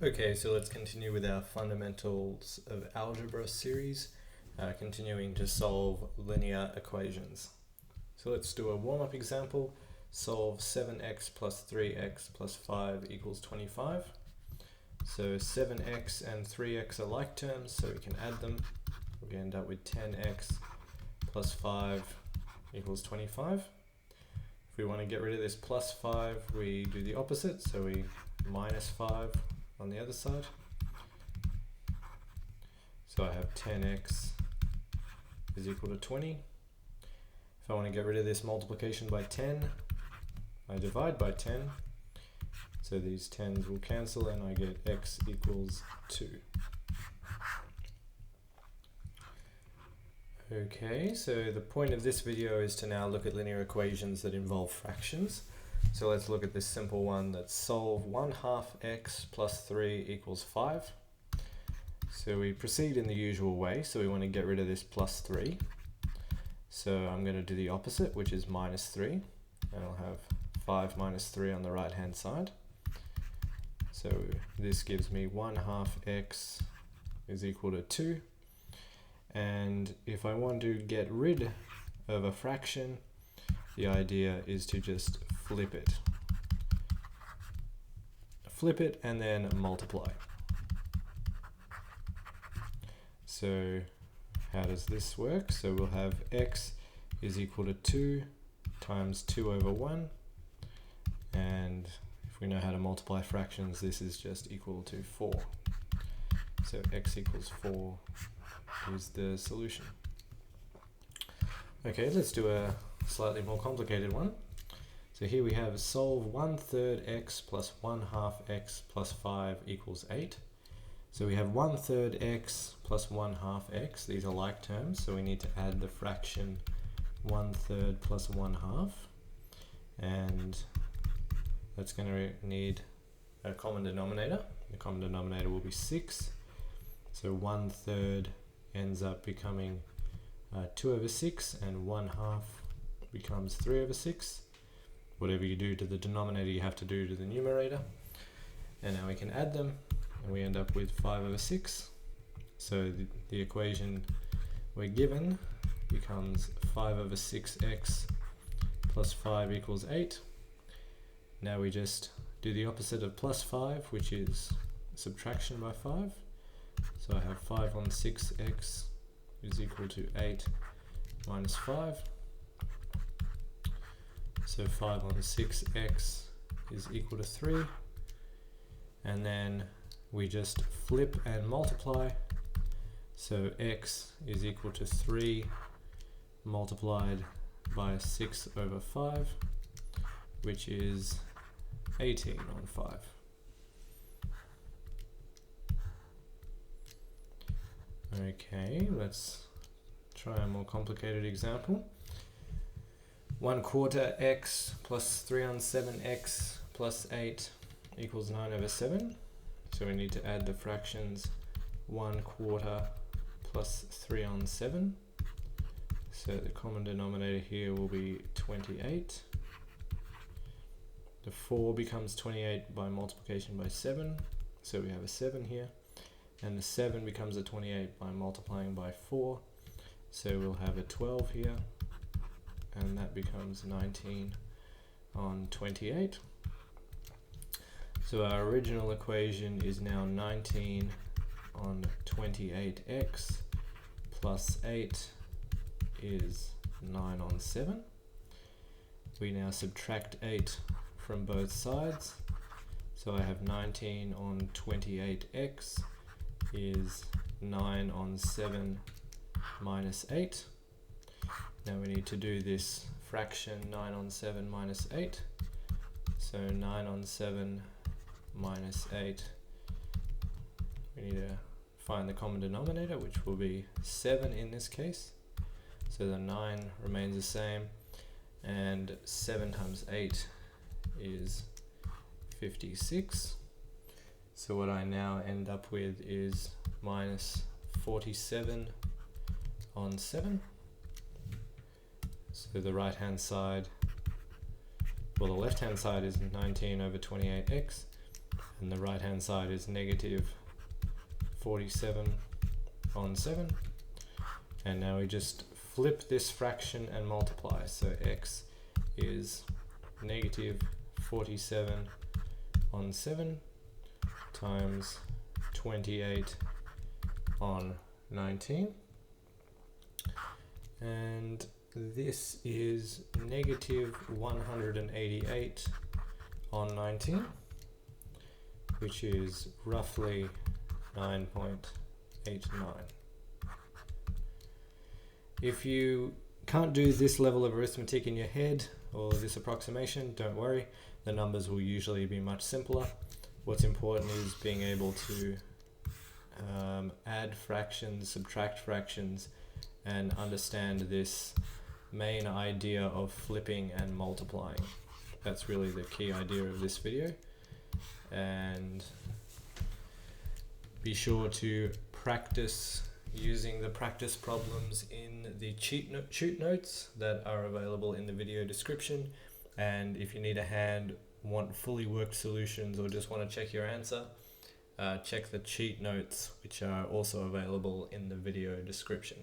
Okay, so let's continue with our fundamentals of algebra series, continuing to solve linear equations. So let's do a warm-up example. Solve 7x plus 3x plus 5 equals 25. So 7x and 3x are like terms, so we can add them. We end up with 10x plus 5 equals 25. If we want to get rid of this plus 5, we do the opposite, so we minus 5 on the other side. So I have 10x is equal to 20. If I want to get rid of this multiplication by 10, I divide by 10. So these 10s will cancel and I get x equals 2. Okay, so the point of this video is to now look at linear equations that involve fractions. So let's look at this simple one. Let's solve 1/2 x plus 3 equals 5. So we proceed in the usual way. So we want to get rid of this plus 3. So I'm going to do the opposite, which is minus 3. And I'll have 5 minus 3 on the right hand side. So this gives me 1/2 x is equal to 2. And if I want to get rid of a fraction, the idea is to just flip it. Flip it and then multiply. So how does this work? So we'll have x is equal to 2 times 2 over 1. And if we know how to multiply fractions, this is just equal to 4. So x equals 4 is the solution. Okay, let's do a slightly more complicated one. So here we have solve 1/3 x plus 1/2 x plus 5 equals 8. So we have 1/3 x plus 1/2 x. These are like terms, so we need to add the fraction 1/3 plus 1/2. And that's going to need a common denominator. The common denominator will be 6. So 1/3 ends up becoming 2 over 6, and 1/2 becomes 3 over 6. Whatever you do to the denominator, you have to do to the numerator. And now we can add them, and we end up with 5 over 6. So the equation we're given becomes 5 over 6x plus 5 equals 8. Now we just do the opposite of plus 5, which is subtraction by 5. So I have 5 on 6x is equal to 8 minus 5. So 5 on 6x is equal to 3. And then we just flip and multiply. So x is equal to 3 multiplied by 6 over 5, which is 18 on 5. Okay, let's try a more complicated example. 1/4 x plus 3 on 7x plus 8 equals 9 over 7. So we need to add the fractions 1/4 plus 3 on 7. So the common denominator here will be 28. The 4 becomes 28 by multiplication by 7. So we have a 7 here. And the 7 becomes a 28 by multiplying by 4. So we'll have a 12 here. And that becomes 19 on 28. So our original equation is now 19 on 28x plus 8 is 9 on 7. We now subtract 8 from both sides. So I have 19 on 28x is 9 on 7 minus 8. Now we need to do this fraction 9 on 7 minus 8. So 9 on 7 minus 8. We need to find the common denominator, which will be 7 in this case. So the 9 remains the same, and 7 times 8 is 56. So what I now end up with is minus 47 on 7. So the right hand side, well, the left hand side is 19 over 28x, and the right hand side is negative 47 on 7. And now we just flip this fraction and multiply. So x is negative 47 on 7 times 28 on 19. And this is negative 188 on 19, which is roughly 9.89. If you can't do this level of arithmetic in your head or this approximation, don't worry, the numbers will usually be much simpler. What's important is being able to add fractions, subtract fractions, and understand this main idea of flipping and multiplying. That's really the key idea of this video. And be sure to practice using the practice problems in the cheat notes that are available in the video description. And if you need a hand, want fully worked solutions, or just want to check your answer, check the cheat notes, which are also available in the video description.